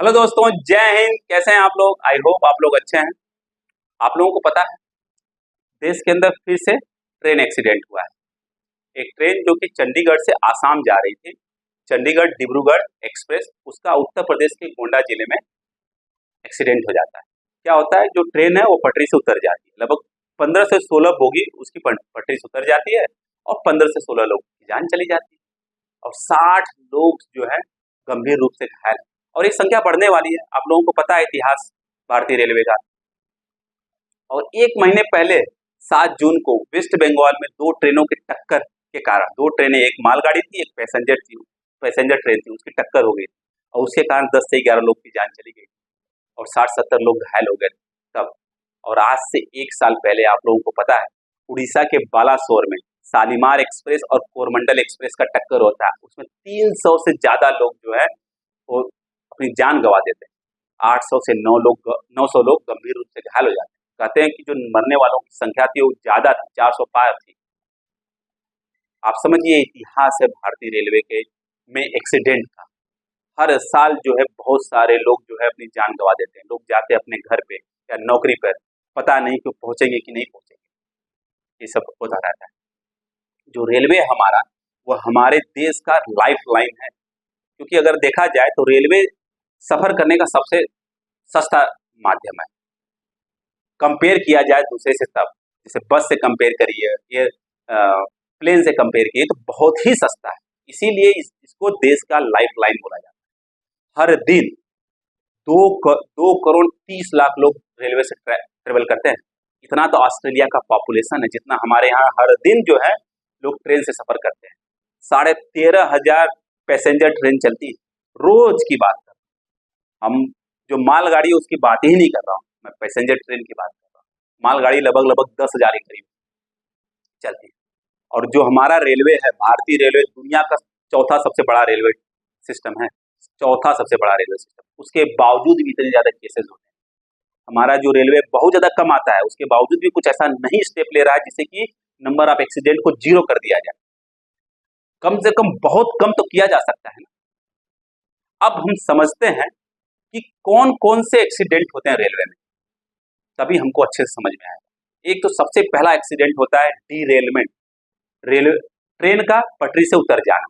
Hello दोस्तों, जय हिंद। कैसे हैं आप लोग? आई होप आप लोग अच्छे हैं। आप लोगों को पता है, देश के अंदर फिर से ट्रेन एक्सीडेंट हुआ है। एक ट्रेन जो कि चंडीगढ़ से आसाम जा रही थी, चंडीगढ़ डिब्रूगढ़ एक्सप्रेस, उसका उत्तर प्रदेश के गोंडा जिले में एक्सीडेंट हो जाता है। क्या होता है, जो ट्रेन है वो पटरी से उतर जाती है। लगभग 15 से 16 बोगी उसकी पटरी से उतर जाती है और 15 से 16 लोग की जान चली जाती है और 60 लोग जो है गंभीर रूप से घायल हैं। और ये संख्या बढ़ने वाली है। आप लोगों को पता है इतिहास भारतीय रेलवे का। और एक महीने पहले 7 जून को वेस्ट बंगाल में 2 ट्रेनों की टक्कर के कारण, 2 ट्रेनें, एक मालगाड़ी थी, एक पैसेंजर ट्रेन थी, उसकी टक्कर हो गई और उसके कारण 10 से 11 लोग की जान चली गई और 60-70 लोग घायल हो गए तब। और आज से 1 साल पहले आप लोगों को पता है, उड़ीसा के बालासोर में शालीमार एक्सप्रेस और कोरमंडल एक्सप्रेस का टक्कर होता है। उसमें 300 से ज्यादा लोग जो है वो अपनी जान गंवा देते हैं। 800 से 900 लोग गंभीर रूप से घायल हो जाते हैं। कहते हैं कि जो मरने वालों की संख्या थी वो ज्यादा थी, 400 पार थी। आप समझिए, इतिहास है भारतीय रेलवे के में एक्सीडेंट का। हर साल जो है बहुत सारे लोग जो है अपनी जान गंवा देते हैं। लोग जाते हैं अपने घर पे या नौकरी पर, पता नहीं कि पहुंचेंगे कि नहीं पहुंचेंगे। ये सब होता रहता है। जो रेलवे है हमारा, वो हमारे देश का लाइफ लाइन है। क्योंकि अगर देखा जाए तो रेलवे सफर करने का सबसे सस्ता माध्यम है। कंपेयर किया जाए दूसरे से, तब जैसे बस से कंपेयर करिए, ये प्लेन से कंपेयर किए तो बहुत ही सस्ता है। इसीलिए इसको देश का लाइफ लाइन बोला जाता है। हर दिन 2 करोड़ 30 लाख लोग रेलवे से ट्रेवल करते हैं। इतना तो ऑस्ट्रेलिया का पॉपुलेशन है जितना हमारे यहाँ हर दिन जो है लोग ट्रेन से सफर करते हैं। 13,500 पैसेंजर ट्रेन चलती है रोज की बात कर। हम जो मालगाड़ी है उसकी बात ही नहीं कर रहा हूँ, मैं पैसेंजर ट्रेन की बात कर रहा हूँ। मालगाड़ी लगभग 10,000 के करीब चलती है। और जो हमारा रेलवे है, भारतीय रेलवे दुनिया का चौथा सबसे बड़ा रेलवे सिस्टम है, चौथा सबसे बड़ा रेलवे सिस्टम। उसके बावजूद भी इतने ज्यादा केसेस होते हैं। हमारा जो रेलवे बहुत ज्यादा कम आता है, उसके बावजूद भी कुछ ऐसा नहीं स्टेप ले रहा है जिससे कि नंबर ऑफ एक्सीडेंट को 0 कर दिया जाए। कम से कम बहुत कम तो किया जा सकता है ना। अब हम समझते हैं कि कौन कौन से एक्सीडेंट होते हैं रेलवे में, तभी हमको अच्छे से समझ में आएगा। एक तो सबसे पहला एक्सीडेंट होता है डीरेलमेंट, रेलवे ट्रेन का पटरी से उतर जाना।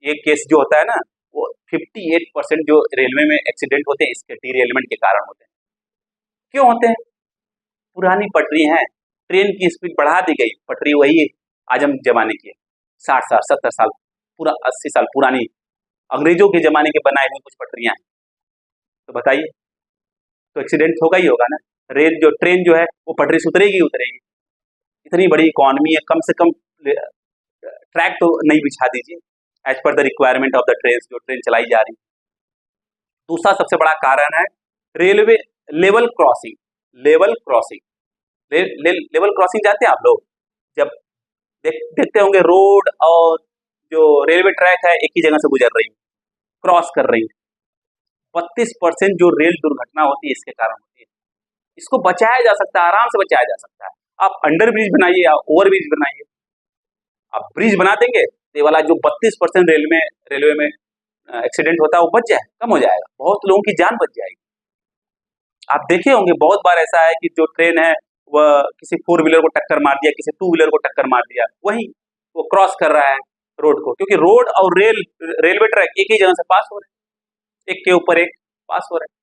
ये केस जो होता है ना, वो 58% जो रेलवे में एक्सीडेंट होते हैं इसके डीरेलमेंट के कारण होते हैं। क्यों होते हैं? पुरानी पटरी है, ट्रेन की स्पीड बढ़ा दी गई, पटरी वही आजम जमाने की है, 60 साल 70 साल पूरा 80 साल पुरानी, अंग्रेजों के जमाने के बनाए हुए कुछ पटरियां हैं। तो बताइए, तो एक्सीडेंट होगा ही होगा ना। ट्रेन जो है वो पटरी से उतरेगी उतरेगी। इतनी बड़ी इकोनॉमी है, कम से कम ट्रैक तो नहीं बिछा दीजिए as per the requirement of the train जो ट्रेन चलाई जा रही है। दूसरा सबसे बड़ा कारण है railway level crossing. Level crossing level crossing जाते हैं आप लोग? जब देखते होंगे रोड और जो रेलवे ट्रैक है एक ही जगह से गुजर रही है, क्रॉस कर रही है। 32% जो रेल दुर्घटना होती है इसके कारण होती है। इसको बचाया जा सकता है, आराम से बचाया जा सकता है। आप अंडर ब्रिज बनाइए या ओवर ब्रिज बनाइए। आप ब्रिज बना देंगे तो ये वाला जो 32% रेलवे में एक्सीडेंट होता है वो बच जाए, कम हो जाएगा, बहुत लोगों की जान बच जाएगी। आप देखे होंगे बहुत बार ऐसा है कि जो ट्रेन है वह किसी 4 व्हीलर को टक्कर मार दिया, किसी 2 व्हीलर को टक्कर मार दिया, वही वो क्रॉस कर रहा है रोड को, क्योंकि रोड और रेलवे ट्रैक एक ही जगह से पास हो रहे हैं, एक के ऊपर एक पास हो रहे हैं।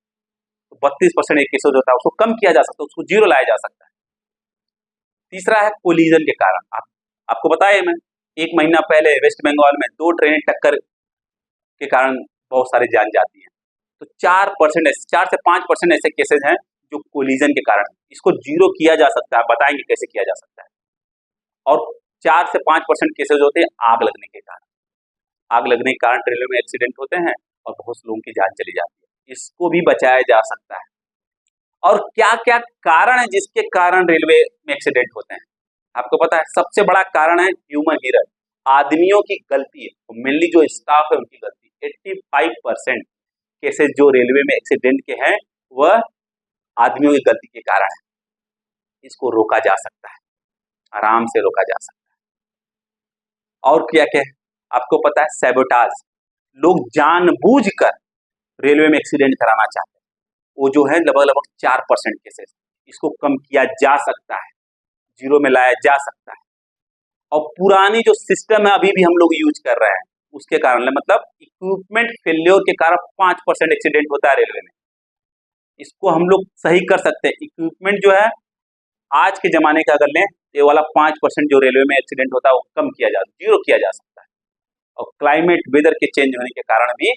तो 32% एक केसेज होता है, उसको कम किया जा सकता है, उसको 0 लाया जा सकता है। तीसरा है कोलिजन के कारण। आपको बताया मैं, 1 महीना पहले वेस्ट बंगाल में 2 ट्रेन टक्कर के कारण बहुत सारी जान जाती है। तो 4 से 5% ऐसे केसेज हैं जो कोलिजन के कारण। इसको 0 किया जा सकता है, बताएंगे कैसे किया जा सकता है। और 4 से 5% केसेज होते हैं आग लगने के कारण। आग लगने के कारण रेलवे में एक्सीडेंट होते हैं और बहुत से लोगों की जान चली जाती है। इसको भी बचाया जा सकता है। और क्या क्या कारण है जिसके कारण रेलवे में एक्सीडेंट होते हैं? आपको पता है, सबसे बड़ा कारण है ह्यूमन एरर, आदमियों की गलती है। मेनली जो स्टाफ है उनकी गलती। 85% केसेस जो रेलवे में एक्सीडेंट के हैं वह आदमियों की गलती के कारण है। इसको रोका जा सकता है, आराम से रोका जा सकता है। और क्या क्या है आपको पता है? सैबोटाज, लोग जानबूझकर रेलवे में एक्सीडेंट कराना चाहते हैं, वो जो है लगभग लगभग 4% केसेस, इसको कम किया जा सकता है, जीरो में लाया जा सकता है। और पुरानी जो सिस्टम है अभी भी हम लोग यूज कर रहे हैं, उसके कारण मतलब इक्विपमेंट फेल्योर के कारण 5% एक्सीडेंट होता है रेलवे में। इसको हम लोग सही कर सकते हैं। इक्विपमेंट जो है आज के जमाने का अगर लें, ये वाला 5% जो रेलवे में एक्सीडेंट होता है वो कम किया जा, जीरो किया जा सकता है। और क्लाइमेट वेदर के चेंज होने के कारण भी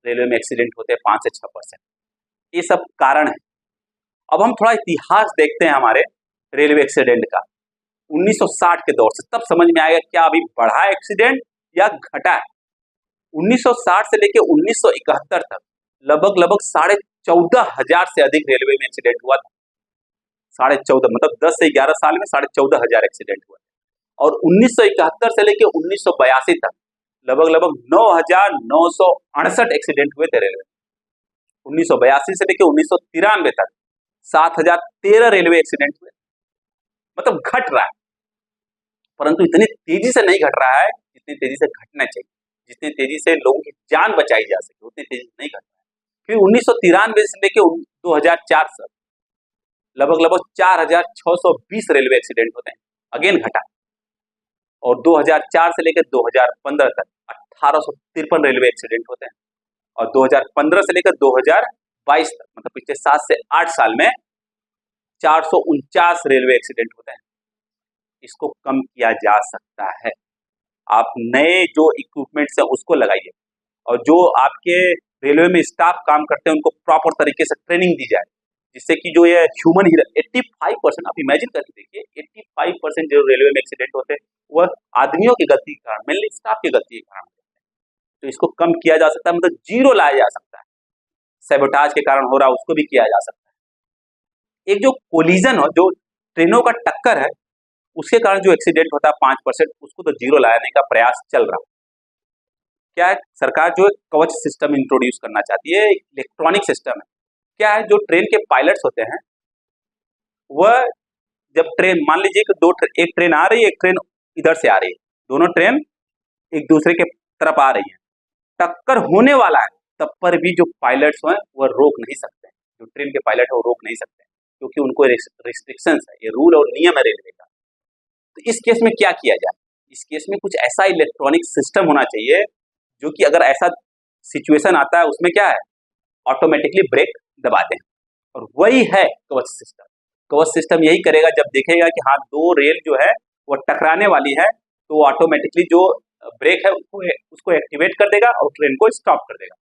रेलवे में एक्सीडेंट होते हैं 5 से 6%। ये सब कारण है। अब हम थोड़ा इतिहास देखते हैं हमारे रेलवे एक्सीडेंट का 1960 के दौर से, तब समझ में आएगा क्या अभी बढ़ा एक्सीडेंट या घटा है। 1960 से लेकर 1971 तक लगभग 14,500 से अधिक रेलवे में एक्सीडेंट हुआ था। 14.5 मतलब 10 से 11 साल में 14,500 एक्सीडेंट हुआ। और 1971 से लेकर 1982 तक लगभग 9,968 एक्सीडेंट हुए थे रेलवे। 1982 से लेकर 1993 तक 7,013 रेलवे एक्सीडेंट हुए। मतलब घट रहा है, परंतु इतनी तेजी से नहीं घट रहा है जितनी तेजी से घटना चाहिए। जितनी तेजी से लोगों की जान बचाई जा सके उतनी तेजी से नहीं घट रहा है। फिर 1993 से लेकर 2004 तक लगभग 4,620 रेलवे एक्सीडेंट होते हैं, अगेन घटा। और 2004 से लेकर 2015 तक 1,853 रेलवे एक्सीडेंट होते हैं। और 2015 से लेकर 2022 तक मतलब पिछले 7 से 8 साल में 449 रेलवे एक्सीडेंट होते हैं। इसको कम किया जा सकता है। आप नए जो इक्विपमेंट्स है उसको लगाइए, और जो आपके रेलवे में स्टाफ काम करते हैं उनको प्रॉपर तरीके से ट्रेनिंग दी जाए, जिससे कि जो ये ह्यूमन 85%, आप इमेजिन करके देखिए 85% जो रेलवे में एक्सीडेंट होते हैं वह आदमियों की गलती के कारण, मेनली स्टाफ की गलती के कारण होते हैं। तो इसको कम किया जा सकता है, मतलब जीरो लाया जा सकता है। सैबोटाज के कारण हो रहा है उसको भी किया जा सकता है। एक जो कोलिजन हो, जो ट्रेनों का टक्कर है उसके कारण जो एक्सीडेंट होता है 5%, उसको तो जीरो लाने का प्रयास चल रहा है। क्या है, सरकार जो कवच सिस्टम इंट्रोड्यूस करना चाहती है, इलेक्ट्रॉनिक सिस्टम है। क्या है, जो ट्रेन के पायलट्स होते हैं वह जब ट्रेन, मान लीजिए कि एक ट्रेन आ रही है, एक ट्रेन इधर से आ रही है, दोनों ट्रेन एक दूसरे के तरफ आ रही है, टक्कर होने वाला है, तब पर भी जो पायलट्स हैं वह रोक नहीं सकते। जो ट्रेन के पायलट है वो रोक नहीं सकते क्योंकि उनको रिस्ट्रिक्शंस है, ये रूल और नियम है रेलवे का। तो इस केस में क्या किया जाए, इस केस में कुछ ऐसा इलेक्ट्रॉनिक सिस्टम होना चाहिए जो कि अगर ऐसा सिचुएशन आता है उसमें क्या है, ऑटोमेटिकली ब्रेक दबा दें। और वही है कवच सिस्टम। कवच सिस्टम यही करेगा, जब देखेगा कि हाँ दो रेल जो है वो टकराने वाली है, तो वो ऑटोमेटिकली जो ब्रेक है उसको एक्टिवेट कर देगा और ट्रेन को स्टॉप कर देगा।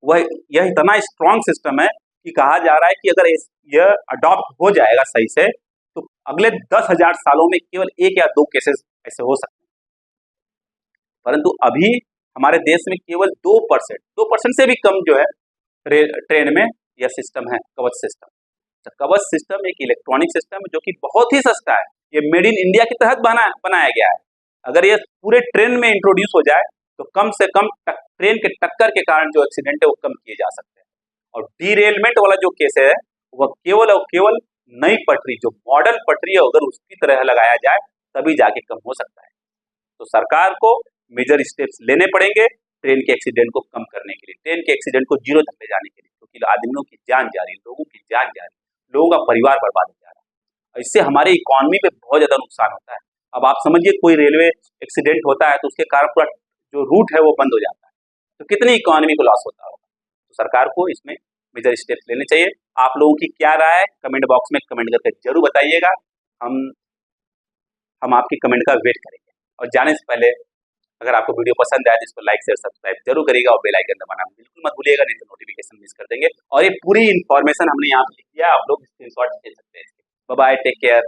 वह यह इतना स्ट्रॉन्ग सिस्टम है कि कहा जा रहा है कि अगर यह अडॉप्ट हो जाएगा सही से, तो अगले 10,000 सालों में केवल 1 या 2 केसेस ऐसे हो सकते हैं। परंतु अभी हमारे देश में केवल 2% से भी कम जो है ट्रेन में यह सिस्टम है, कवच सिस्टम। तो कवच सिस्टम एक इलेक्ट्रॉनिक सिस्टम है जो कि बहुत ही सस्ता है। ये मेड इन इंडिया के तहत बनाया गया है। अगर ये पूरे ट्रेन में इंट्रोड्यूस हो जाए तो कम से कम ट्रेन के टक्कर के कारण जो एक्सीडेंट है वो कम किए जा सकते हैं। और डीरेलमेंट वाला जो केस है वह केवल और केवल नई पटरी, जो मॉडर्न पटरी है, अगर उसकी तरह लगाया जाए तभी जाके कम हो सकता है। तो सरकार को मेजर स्टेप्स लेने पड़ेंगे ट्रेन के एक्सीडेंट को कम करने के लिए, ट्रेन के एक्सीडेंट को जीरो तक ले जाने के लिए, क्योंकि आदमियों की जान जा रही है, लोगों की जान जा रही है, लोगों का परिवार बर्बाद हो जा रहा है। इससे हमारे इकोनॉमी पे बहुत ज्यादा नुकसान होता है। अब आप समझिए कोई रेलवे एक्सीडेंट होता है तो उसके कारण पूरा जो रूट है वो बंद हो जाता है, तो कितनी इकोनॉमी को लॉस होता होगा। तो सरकार को इसमें मेजर स्टेप्स लेने चाहिए। आप लोगों की क्या राय है कमेंट बॉक्स में कमेंट करके जरूर बताइएगा। हम आपकी कमेंट का वेट करेंगे। और जाने से पहले अगर आपको वीडियो पसंद आए तो इसको लाइक शेयर सब्सक्राइब जरूर करिएगा और बेल आइकन दबाना बिल्कुल मत भूलिएगा, नहीं तो नोटिफिकेशन मिस कर देंगे। और ये पूरी इन्फॉर्मेशन हमने यहाँ पे लिख दिया, आप लोग स्क्रीनशॉट ले सकते हैं। Bye bye, take care.